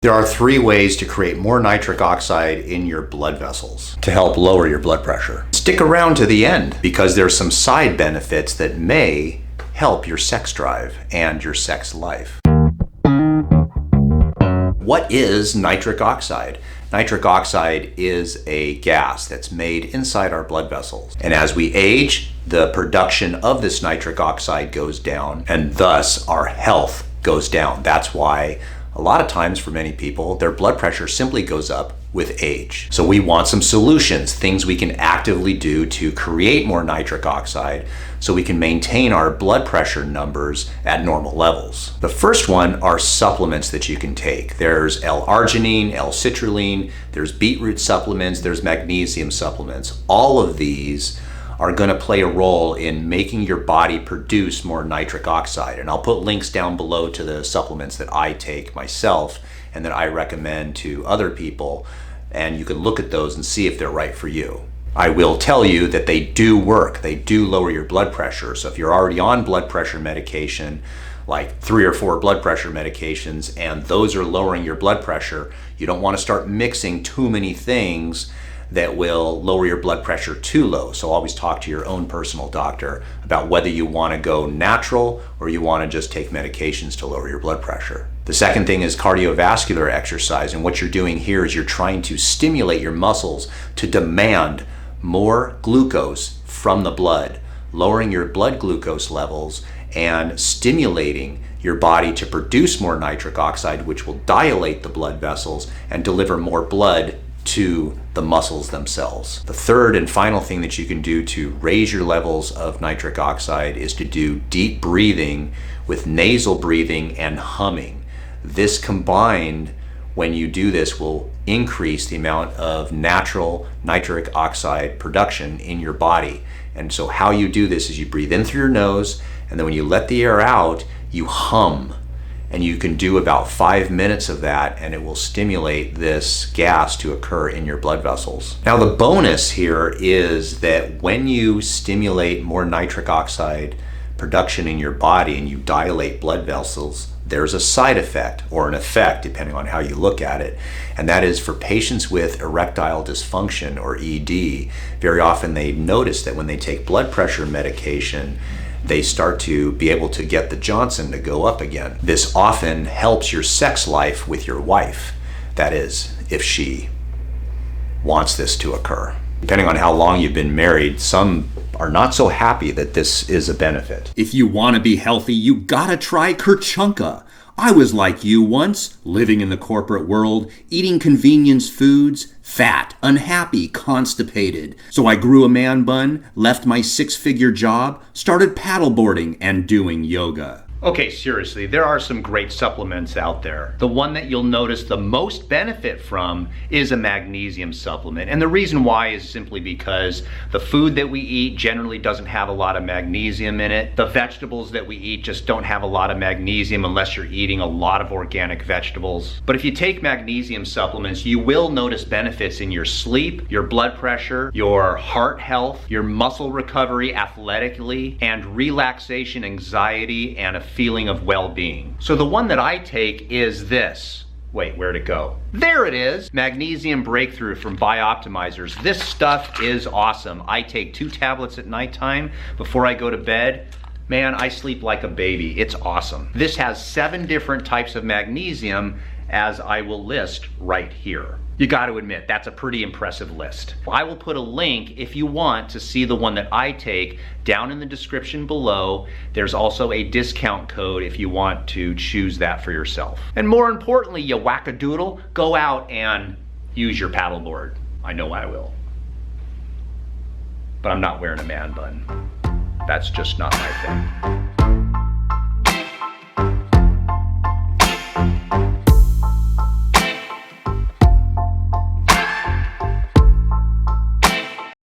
There are 3 ways to create more nitric oxide in your blood vessels to help lower your blood pressure. Stick around to the end because there's some side benefits that may help your sex drive and your sex life. What is nitric oxide? Nitric oxide is a gas that's made inside our blood vessels. And as we age, the production of this nitric oxide goes down, and thus our health goes down. That's why a lot of times for many people, their blood pressure simply goes up with age. So we want some solutions, things we can actively do to create more nitric oxide so we can maintain our blood pressure numbers at normal levels. The first one are supplements that you can take. There's L-arginine, L-citrulline, there's beetroot supplements, there's magnesium supplements. All of these are going to play a role in making your body produce more nitric oxide. And I'll put links down below to the supplements that I take myself and that I recommend to other people, and you can look at those and see if they're right for you. I will tell you that they do work. They do lower your blood pressure. So if you're already on blood pressure medication, like 3 or 4 blood pressure medications, and those are lowering your blood pressure, you don't want to start mixing too many things that will lower your blood pressure too low. So always talk to your own personal doctor about whether you want to go natural or you want to just take medications to lower your blood pressure. The second thing is cardiovascular exercise, and what you're doing here is you're trying to stimulate your muscles to demand more glucose from the blood, lowering your blood glucose levels and stimulating your body to produce more nitric oxide, which will dilate the blood vessels and deliver more blood to the muscles themselves. The third and final thing that you can do to raise your levels of nitric oxide is to do deep breathing with nasal breathing and humming. This combined, when you do this, will increase the amount of natural nitric oxide production in your body. And so how you do this is you breathe in through your nose, and then when you let the air out, you hum. And you can do about 5 minutes of that, and it will stimulate this gas to occur in your blood vessels. Now the bonus here is that when you stimulate more nitric oxide production in your body and you dilate blood vessels, there's a side effect, or an effect depending on how you look at it, and that is for patients with erectile dysfunction, or ED. Very often they notice that when they take blood pressure medication, they start to be able to get the Johnson to go up again. This often helps your sex life with your wife. That is, if she wants this to occur. Depending on how long you've been married, some are not so happy that this is a benefit. If you want to be healthy, you gotta try Kerchunka. I was like you once, living in the corporate world, eating convenience foods, fat, unhappy, constipated. So I grew a man bun, left my 6-figure job, started paddleboarding and doing yoga. Okay, seriously, there are some great supplements out there. The one that you'll notice the most benefit from is a magnesium supplement. And the reason why is simply because the food that we eat generally doesn't have a lot of magnesium in it. The vegetables that we eat just don't have a lot of magnesium unless you're eating a lot of organic vegetables. But if you take magnesium supplements, you will notice benefits in your sleep, your blood pressure, your heart health, your muscle recovery athletically, and relaxation, anxiety, and a feeling of well-being. So the one that I take is this. Wait, where'd it go? There it is! Magnesium Breakthrough from Bioptimizers. This stuff is awesome. I take 2 tablets at nighttime before I go to bed. Man, I sleep like a baby. It's awesome. This has 7 different types of magnesium, as I will list right here. You got to admit, that's a pretty impressive list. I will put a link if you want to see the one that I take down in the description below. There's also a discount code if you want to choose that for yourself. And more importantly, you wackadoodle, go out and use your paddleboard. I know I will. But I'm not wearing a man bun. That's just not my thing.